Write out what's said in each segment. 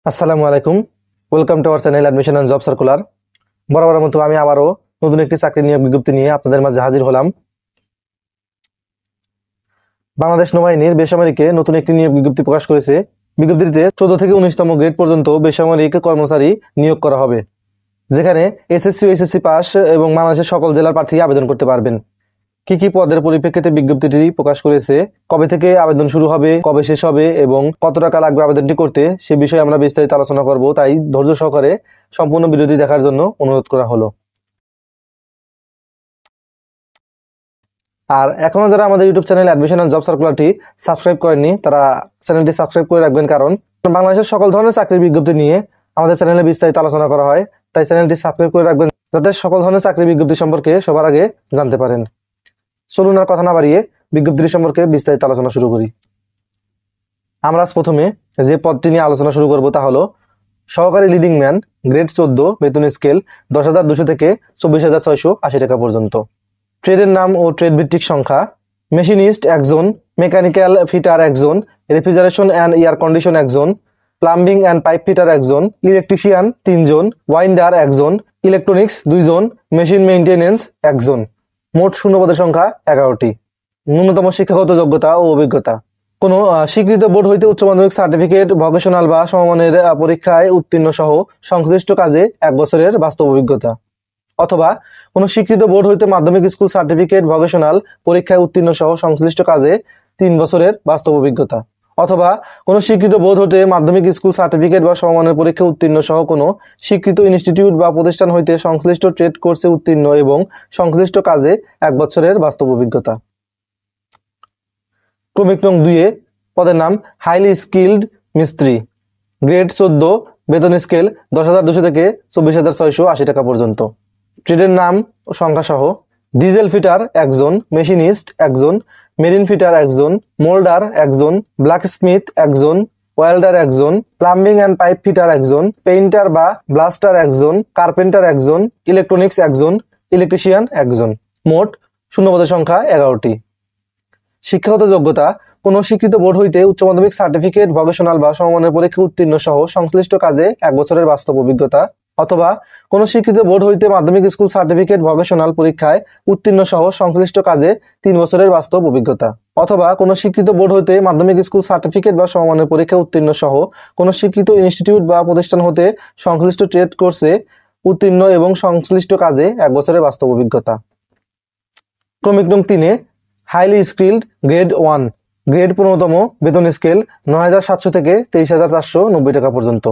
আসসালামু আলাইকুম। Welcome to our channel admission and job circular. বরাবরের মতো আমি আবারও নতুন একটি চাকরি নিয়োগ বিজ্ঞপ্তি নিয়ে আপনাদের মাঝে হাজির হলাম। বাংলাদেশ নৌবাহিনীর বেসামরিকে নতুন একটি নিয়োগ বিজ্ঞপ্তি প্রকাশ করেছে। বিজ্ঞপ্তিতে 14 থেকে 19তম গ্রেড পর্যন্ত বেসামরিক কর্মচারী নিয়োগ করা হবে, যেখানে এসএসসি ও এসএসসি পাস এবং বাংলাদেশের সকল জেলার প্রার্থী আবেদন করতে পারবেন। কি কি পদের পরিপ্রেক্ষিতে বিজ্ঞপ্তিটি প্রকাশ করেছে, কবে থেকে আবেদন শুরু হবে, কবে শেষ হবে এবং কত টাকা লাগবে আবেদনটি করতে, সে বিষয়ে আমরা বিস্তারিত আলোচনা করব। তাই ধৈর্য সহকারে সম্পূর্ণ ভিডিওটি দেখার জন্য অনুরোধ করা হলো। আর এখনো যারা আমাদের YouTube channel admission and job সার্কুলারটি সাবস্ক্রাইব করেননি, তারা চ্যানেলটি সাবস্ক্রাইব করে রাখবেন, কারণ বাংলাদেশের সকল ধরনের চাকরির বিজ্ঞপ্তি নিয়ে আমাদের চ্যানেলে বিস্তারিত আলোচনা করা হয়। তাই চ্যানেলটি সাবস্ক্রাইব করে রাখবেন, যাতে সকল ধরনের চাকরির বিজ্ঞপ্তি সম্পর্কে সবার আগে জানতে পারেন। চলুন আর কথা না বাড়িয়ে বিজ্ঞপ্তি সম্পর্কে বিস্তারিত আলোচনা শুরু করি। আমরা প্রথমে যে পদটি নিয়ে আলোচনা শুরু করব তা হলো সহকারী লিডিং ম্যান, গ্রেড 14, বেতন স্কেল 10,200 থেকে 24,680 টাকা পর্যন্ত। ট্রেডের নাম ও ট্রেড ভিত্তিক সংখ্যা: মেশিনিস্ট একজন, মেকানিক্যাল ফিটার একজন, রেফ্রিজারেশন অ্যান্ড এয়ার কন্ডিশন একজন, প্লাম্বিং অ্যান্ড পাইপ ফিটার একজন, ইলেকট্রিশিয়ান 3 জন, ওয়াইন্ডার একজন, ইলেকট্রনিক্স 2 জন, মেশিন মেইনটেনেন্স একজন। মোট শূন্যপদের সংখ্যা 11টি। ন্যূনতম শিক্ষাগত যোগ্যতা ও অভিজ্ঞতা: কোনো স্বীকৃত বোর্ড হইতে উচ্চ মাধ্যমিক সার্টিফিকেট, ভোকেশনাল বা সমমানের পরীক্ষায় উত্তীর্ণ সহ সংশ্লিষ্ট কাজে 1 বছরের বাস্তব অভিজ্ঞতা, অথবা কোনো স্বীকৃত বোর্ড হইতে মাধ্যমিক স্কুল সার্টিফিকেট, ভোকেশনাল পরীক্ষায় উত্তীর্ণ সহ সংশ্লিষ্ট কাজে 3 বছরের বাস্তব অভিজ্ঞতা, অথবা কোনো স্বীকৃত বোর্ড হইতে মাধ্যমিক স্কুল সার্টিফিকেট বা সমমানের পরীক্ষায় উত্তীর্ণ সহ কোনো স্বীকৃত ইনস্টিটিউট বা প্রতিষ্ঠান হইতে সংশ্লিষ্ট ট্রেড কোর্সে উত্তীর্ণ এবং সংশ্লিষ্ট কাজে 1 বছরের বাস্তব অভিজ্ঞতা। ক্রমিক নং 2 পদের নাম হাইলি স্কিল্ড মিস্ত্রি, গ্রেড 14, বেতন স্কেল 10,200 থেকে 24,680 টাকা পর্যন্ত। ট্রেডের নাম ও সংখ্যা সহ: ডিজেল ফিটার একজন, মেশিনিস্ট একজন, মেরিন ফিটার একজন, মোল্ডার একজন, ব্ল্যাকস্মিথ একজন, ওয়েল্ডার একজন, প্লাম্বিং অ্যান্ড পাইপ ফিটার একজন, পেইন্টার বা ব্লাস্টার একজন, কার্পেন্টার একজন, ইলেকট্রনিক্স একজন, ইলেকট্রিশিয়ান একজন। মোট শূন্যপদের সংখ্যা 11টি। শিক্ষাগত যোগ্যতা: কোনো স্বীকৃত বোর্ড হইতে উচ্চ মাধ্যমিক সার্টিফিকেট, ভোকেশনাল বা সমমানের পরীক্ষা উত্তীর্ণ সহ সংশ্লিষ্ট কাজে 1 বছরের বাস্তব অভিজ্ঞতা, অথবা কোনো স্বীকৃত বোর্ড হইতে মাধ্যমিক স্কুল সার্টিফিকেট, ভোকেশনাল পরীক্ষায় উত্তীর্ণ সহ সংশ্লিষ্ট কাজে 3 বছরের বাস্তব অভিজ্ঞতা, অথবা কোনো স্বীকৃত বোর্ড হইতে মাধ্যমিক স্কুল সার্টিফিকেট বা সমমানের পরীক্ষা উত্তীর্ণ সহ কোনো স্বীকৃত ইনস্টিটিউট বা প্রতিষ্ঠান হতে সংশ্লিষ্ট ট্রেড কোর্সে উত্তীর্ণ এবং সংশ্লিষ্ট কাজে 1 বছরের বাস্তব অভিজ্ঞতা। ক্রমিক নং 3 হাইলি স্কিল্ড গ্রেড 1, গ্রেড 15তম, বেতন স্কেল 9,700 থেকে 23,490 টাকা পর্যন্ত।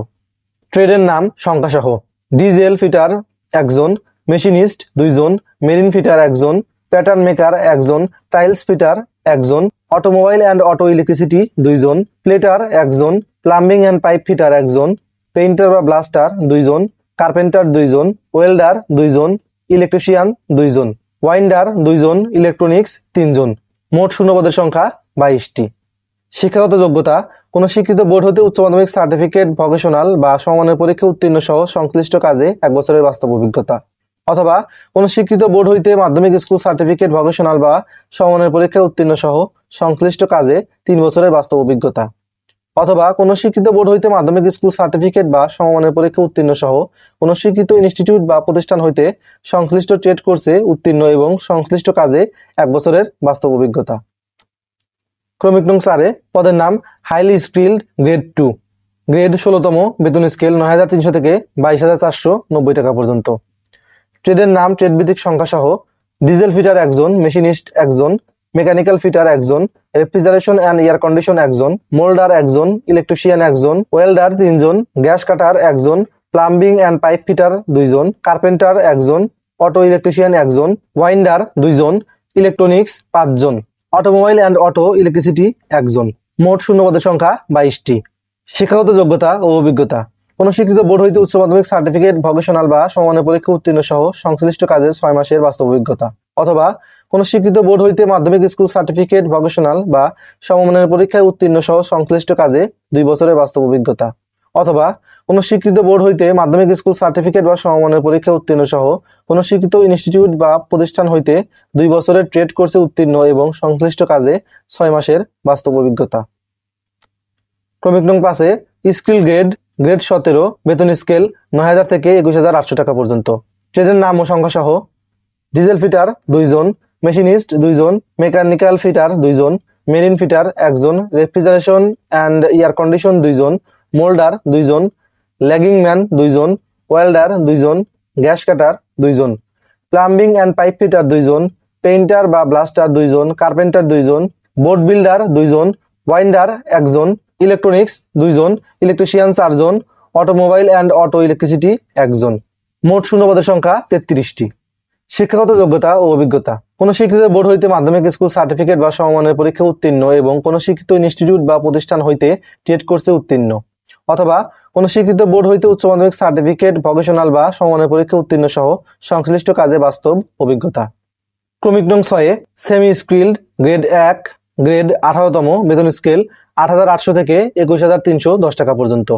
ট্রেডের নাম সংখ্যা সহ: ডিজেল ফিটার একজন, মেশিনিস্ট 2 জন, মেরিন ফিটার একজন, প্যাটার্ন মেকার একজন, টাইলস ফিটার একজন, অটোমোবাইল অ্যান্ড অটো ইলেকট্রিসিটি 2 জন, প্লেটার একজন, প্লাম্বিং অ্যান্ড পাইপ ফিটার একজন, পেইন্টার বা ব্লাস্টার 2 জন, কার্পেন্টার 2 জন, ওয়েল্ডার 2 জন, ইলেকট্রিশিয়ান 2 জন, ওয়াইন্ডার 2 জন, ইলেকট্রনিক্স 3 জন। মোট শূন্যপদের সংখ্যা 22টি। শিক্ষাগত যোগ্যতা: কোনো স্বীকৃত বোর্ড হতে উচ্চ মাধ্যমিক সার্টিফিকেট, ভোকেশনাল বা সমমানের পরীক্ষা উত্তীর্ণ সহ সংশ্লিষ্ট কাজে 1 বছরের বাস্তব অভিজ্ঞতা, অথবা কোনো স্বীকৃত বোর্ড হইতে মাধ্যমিক স্কুল সার্টিফিকেট, ভোকেশনাল বা সমমানের পরীক্ষা উত্তীর্ণ সহ সংশ্লিষ্ট কাজে 3 বছরের বাস্তব অভিজ্ঞতা, অথবা কোনো স্বীকৃত বোর্ড হইতে মাধ্যমিক স্কুল সার্টিফিকেট বা সমমানের পরীক্ষা উত্তীর্ণ সহ কোনো স্বীকৃত ইনস্টিটিউট বা প্রতিষ্ঠান হইতে সংশ্লিষ্ট ট্রেড কোর্সে উত্তীর্ণ এবং সংশ্লিষ্ট কাজে 1 বছরের বাস্তব অভিজ্ঞতা। ক্রমিক নং 4 পদের নাম হাইলি স্কিল্ড গ্রেড 2, গ্রেড 16তম, বেতন স্কেল 9,300 থেকে 22,490 টাকা পর্যন্ত। ট্রেডের নাম ট্রেড ভিত্তিক সংখ্যা সহ: ডিজেল ফিটার একজন, মেশিনিস্ট একজন, মেকানিক্যাল ফিটার একজন, রেফ্রিজারেশন অ্যান্ড এয়ার কন্ডিশন একজন, মোল্ডার একজন, ইলেকট্রিশিয়ান একজন, ওয়েল্ডার 3 জন, গ্যাস কাটার একজন, প্লাম্বিং অ্যান্ড পাইপ ফিটার 2 জন, কার্পেন্টার একজন, অটো ইলেকট্রিশিয়ান একজন, ওয়াইন্ডার 2 জন, ইলেকট্রনিক্স 5 জন, অটোমোবাইল অ্যান্ড অটো ইলেকট্রিসিটি একজন। মোট শূন্যপদের সংখ্যা 22টি। শিক্ষাগত যোগ্যতা ও অভিজ্ঞতা: কোনো স্বীকৃত বোর্ড হইতে উচ্চ মাধ্যমিক সার্টিফিকেট, ভোকেশনাল বা সমমানের পরীক্ষা উত্তীর্ণ সহ সংশ্লিষ্ট কাজে 6 মাসের বাস্তব অভিজ্ঞতা, অথবা কোনো স্বীকৃত বোর্ড হইতে মাধ্যমিক স্কুল সার্টিফিকেট, ভোকেশনাল বা সমমানের পরীক্ষায় উত্তীর্ণ সহ সংশ্লিষ্ট কাজে 2 বছরের বাস্তব অভিজ্ঞতা, অথবা কোনো স্বীকৃত বোর্ড হইতে মাধ্যমিক স্কুল সার্টিফিকেট বা সমমানের পরীক্ষা উত্তীর্ণ সহ কোনো স্বীকৃত ইনস্টিটিউট বা প্রতিষ্ঠান হইতে 2 বছরের ট্রেড কোর্সে উত্তীর্ণ এবং সংশ্লিষ্ট কাজে 6 মাসের বাস্তব অভিজ্ঞতা। ক্রমিক নং 5 স্কিল গ্রেড গ্রেড 17 বেতন স্কেল 9,000 থেকে 21,800 টাকা পর্যন্ত। ট্রেডের নাম ও সংখ্যা সহ ডিজেল ফিটার 2 জন, মেশিনিস্ট 2 জন, মেকানিক্যাল ফিটার 2 জন, মেরিন ফিটার 1 জন, রেফ্রিজারেশন অ্যান্ড এয়ার কন্ডিশন 2 জন, মোল্ডার 2 জন, ল্যাগিং ম্যান 2 জন, ওয়েল্ডার 2 জন, গ্যাস কাটার 2 জন, প্লাম্বিং অ্যান্ড পাইপ ফিটার 2 জন, পেইন্টার বা ব্লাস্টার 2 জন, কার্পেন্টার 2 জন, বোট বিল্ডার 2 জন, ওয়াইন্ডার 1 জন, ইলেকট্রনিক্স 2 জন, ইলেকট্রিশিয়ান 4 জন, অটোমোবাইল অ্যান্ড অটো ইলেকট্রিসিটি 1 জন। মোট শূন্যপদের সংখ্যা 33টি। শিক্ষাগত যোগ্যতা ও অভিজ্ঞতা। কোন স্বীকৃত বোর্ড হইতে মাধ্যমিক স্কুল সার্টিফিকেট বা সমমানের পরীক্ষা উত্তীর্ণ এবং কোন স্বীকৃত ইনস্টিটিউট বা প্রতিষ্ঠান হইতে ট্রেড কোর্সে উত্তীর্ণ, অথবা কোন স্বীকৃত বোর্ড হইতে উচ্চ মাধ্যমিক সার্টিফিকেট, ভোকেশনাল বা সমমানের পরীক্ষা উত্তীর্ণ সহ সংশ্লিষ্ট কাজে বাস্তব অভিজ্ঞতা। ক্রমিক নং 6 সেমি স্কিল্ড গ্রেড 1 গ্রেড 18তম বেতন স্কেল 8,800 থেকে 21,310 টাকা পর্যন্ত।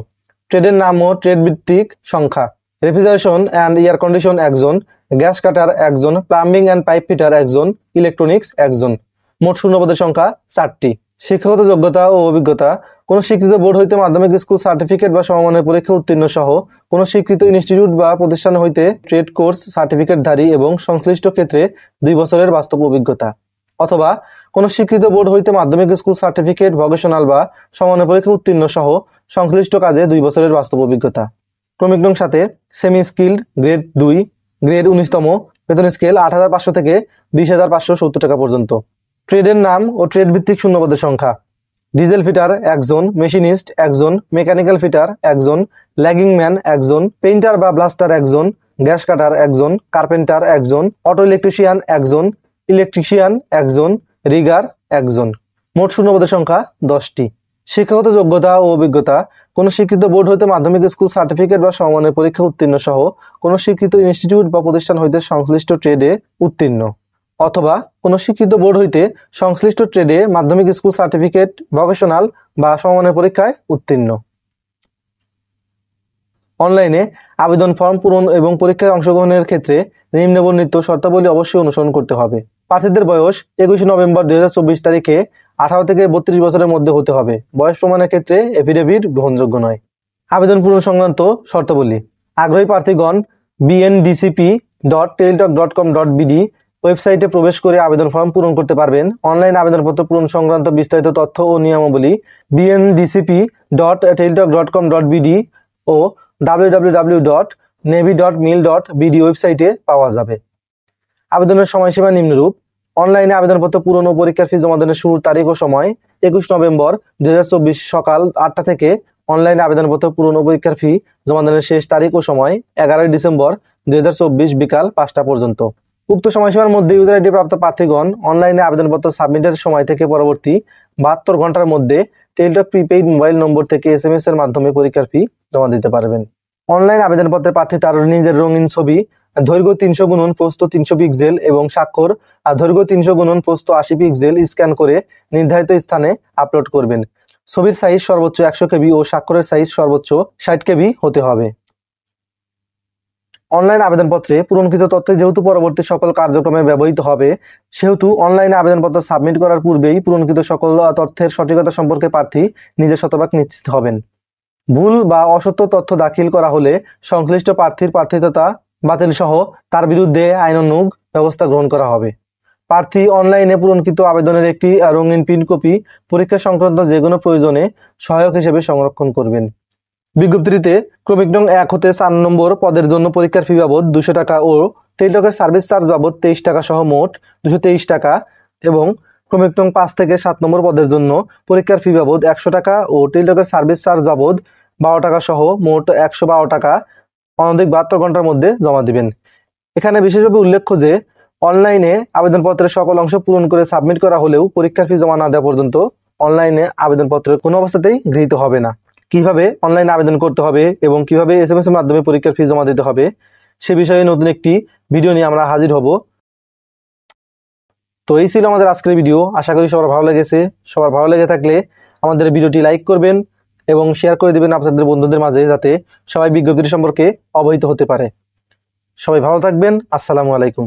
ট্রেডের নাম ও ট্রেড ভিত্তিক সংখ্যা রেফ্রিজারেশন অ্যান্ড এয়ার কন্ডিশন 1 জন, গ্যাস কাটার 1 জন, প্লাম্বিং অ্যান্ড পাইপ ফিটার 1 জন, ইলেকট্রনিক্স 1 জন। মোট শূন্যপদের সংখ্যা 4টি। শিক্ষাগত যোগ্যতা ও অভিজ্ঞতা। কোন স্বীকৃত বোর্ড হইতে মাধ্যমিক স্কুল সার্টিফিকেট বা সমমানের পরীক্ষা উত্তীর্ণ সহ কোন স্বীকৃত ইনস্টিটিউট বা প্রতিষ্ঠান হইতে ট্রেড কোর্স সার্টিফিকেটধারী এবং সংশ্লিষ্ট ক্ষেত্রে 2 বছরের বাস্তব অভিজ্ঞতা, অথবা কোন স্বীকৃত বোর্ড হইতে মাধ্যমিক স্কুল সার্টিফিকেট, ভোকেশনাল বা সমমানের পরীক্ষা উত্তীর্ণ সহ সংশ্লিষ্ট কাজে 2 বছরের বাস্তব অভিজ্ঞতা। ক্রমিক নং 7 সেমি স্কিল্ড গ্রেড 2 গ্রেড 19তম বেতন স্কেল 8,500 থেকে 20,570 টাকা পর্যন্ত। ট্রেডের নাম ও ট্রেড ভিত্তিক শূন্যপদের সংখ্যা ডিজেল ফিটার 1 জন, মেশিনিস্ট 1 জন, মেকানিক্যাল ফিটার 1 জন, ল্যাগিং ম্যান 1 জন, পেইন্টার বা ব্লাস্টার 1 জন, গ্যাস কাটার 1 জন, কার্পেন্টার 1 জন, অটো ইলেকট্রিশিয়ান 1 জন, ইলেকট্রিশিয়ান 1 জন, রিগার 1 জন। মোট শূন্যপদের সংখ্যা 10টি। শিক্ষাগত যোগ্যতা ও অভিজ্ঞতা। কোন স্বীকৃত বোর্ড হইতে মাধ্যমিক স্কুল সার্টিফিকেট বা সমমানের পরীক্ষা উত্তীর্ণ সহ কোন স্বীকৃত ইনস্টিটিউট বা প্রতিষ্ঠান হইতে সংশ্লিষ্ট ট্রেডে উত্তীর্ণ, অথবা কোন স্বীকৃত বোর্ড হইতে সংশ্লিষ্ট ট্রেডে মাধ্যমিক স্কুল সার্টিফিকেট, ভোকেশনাল বা সমমানের পরীক্ষায় উত্তীর্ণ। অনলাইনে আবেদন ফর্ম পূরণ এবং পরীক্ষায় অংশগ্রহণের ক্ষেত্রে নিম্নবর্ণিত শর্তাবলী অবশ্যই অনুসরণ করতে হবে। প্রার্থীদের বয়স 21 নভেম্বর 2024 তারিখে 18 থেকে 32 বছরের মধ্যে হতে হবে। বয়স প্রমাণের ক্ষেত্রে এফিডেভিট গ্রহণযোগ্য নয়। আবেদন পূরণ সংক্রান্ত শর্তাবলী। আগ্রহী প্রার্থীগণ bndcp.teletalk.com.bd ওয়েবসাইটে প্রবেশ করে আবেদন ফর্ম পূরণ করতে পারবেন। অনলাইন আবেদনপত্র পূরণ সংক্রান্ত বিস্তারিত তথ্য ও নিয়মাবলী bndcp.teletalk.com.bd ও www.navy.mil.bd ওয়েবসাইটে পাওয়া যাবে। আবেদনের সময়সীমা নিম্নরূপ। অনলাইনে আবেদনপত্র পূরণ ও পরীক্ষার ফি জমাদানের শুরুর তারিখ ও সময় 21 নভেম্বর 2024 সকাল 8টা থেকে। অনলাইনে আবেদনপত্র পূরণ ও পরীক্ষার ফি জমাদানের শেষ তারিখ ও সময় 11 ডিসেম্বর 2024 বিকাল 5টা পর্যন্ত। উক্ত সময়সীমার মধ্যে ইউজার আইডি প্রাপ্ত প্রার্থীগণ অনলাইনে আবেদনপত্র সাবমিটের সময় থেকে পরবর্তী 72 ঘন্টার মধ্যে টেলিটক প্রিপেইড মোবাইল নম্বর থেকে SMS এর মাধ্যমে পরীক্ষার ফি জমা দিতে পারবেন। অনলাইন আবেদনপত্রে প্রার্থী তার নিজের রঙিন ছবি, দৈর্ঘ্য 300 গুণন প্রস্থ 300 পিক্সেল এবং স্বাক্ষর দৈর্ঘ্য 300 গুণন প্রস্থ 80 পিক্সেল স্ক্যান করে নির্ধারিত স্থানে আপলোড করবেন। ছবির সাইজ সর্বোচ্চ 100 কেবি ও স্বাক্ষরের সাইজ সর্বোচ্চ 60 কেবি হতে হবে। অনলাইন আবেদনপত্রে পূরণকৃত তথ্য যেহেতু পরবর্তী সকল কার্যক্রমে ব্যবহৃত হবে, সেহেতু অনলাইনে আবেদনপত্র সাবমিট করার পূর্বেই পূরণকৃত সকল তথ্যের সঠিকতা সম্পর্কে প্রার্থী নিজে শতভাগ নিশ্চিত হবেন। ভুল বা অসত্য তথ্য দাখিল করা হলে সংশ্লিষ্ট প্রার্থীর প্রার্থিতা বাতিল সহ তার বিরুদ্ধে আইনানুগ ব্যবস্থা গ্রহণ করা হবে। প্রার্থী অনলাইনে পূরণকৃত আবেদনের একটি রঙিন প্রিন্ট কপি পরীক্ষা সংক্রান্ত যে কোনো প্রয়োজনে সহায়ক হিসেবে সংরক্ষণ করবেন। বিজ্ঞপ্তিতে ক্রমিক নং 1 হতে 4 নম্বর পদের জন্য পরীক্ষার ফি বাবদ 200 টাকা ও টেলিটকের সার্ভিস চার্জ বাবদ 23 টাকা সহ মোট 223 টাকা এবং ক্রমিক নং 5 থেকে 7 নম্বর পদের জন্য পরীক্ষার ফি বাবদ 100 টাকা ও টেলিটকের সার্ভিস চার্জ বাবদ 12 টাকা সহ মোট 112 টাকা অনধিক 72 ঘন্টার মধ্যে জমা দিবেন। এখানে বিশেষভাবে উল্লেখ্য যে অনলাইনে আবেদনপত্রের সকল অংশ পূরণ করে সাবমিট করা হলেও পরীক্ষার ফি জমা না দেওয়া পর্যন্ত অনলাইনে আবেদনপত্রের কোনো অবস্থাতেই গৃহীত হবে না। কিভাবে অনলাইনে আবেদন করতে হবে এবং কিভাবে SMS এর মাধ্যমে পরীক্ষার ফি জমা দিতে হবে সে বিষয়ে নতুন একটি ভিডিও নিয়ে আমরা হাজির হব। তো এই ছিল আমাদের আজকের ভিডিও। আশা করি সবার ভালো লেগেছে। সবার ভালো লেগে থাকলে আমাদের ভিডিওটি লাইক করবেন এবং শেয়ার করে দিবেন আপনাদের বন্ধুদের মাঝে, যাতে সবাই বিজ্ঞপ্তি সম্পর্কে অবহিত হতে পারে। সবাই ভালো থাকবেন। আসসালামু আলাইকুম।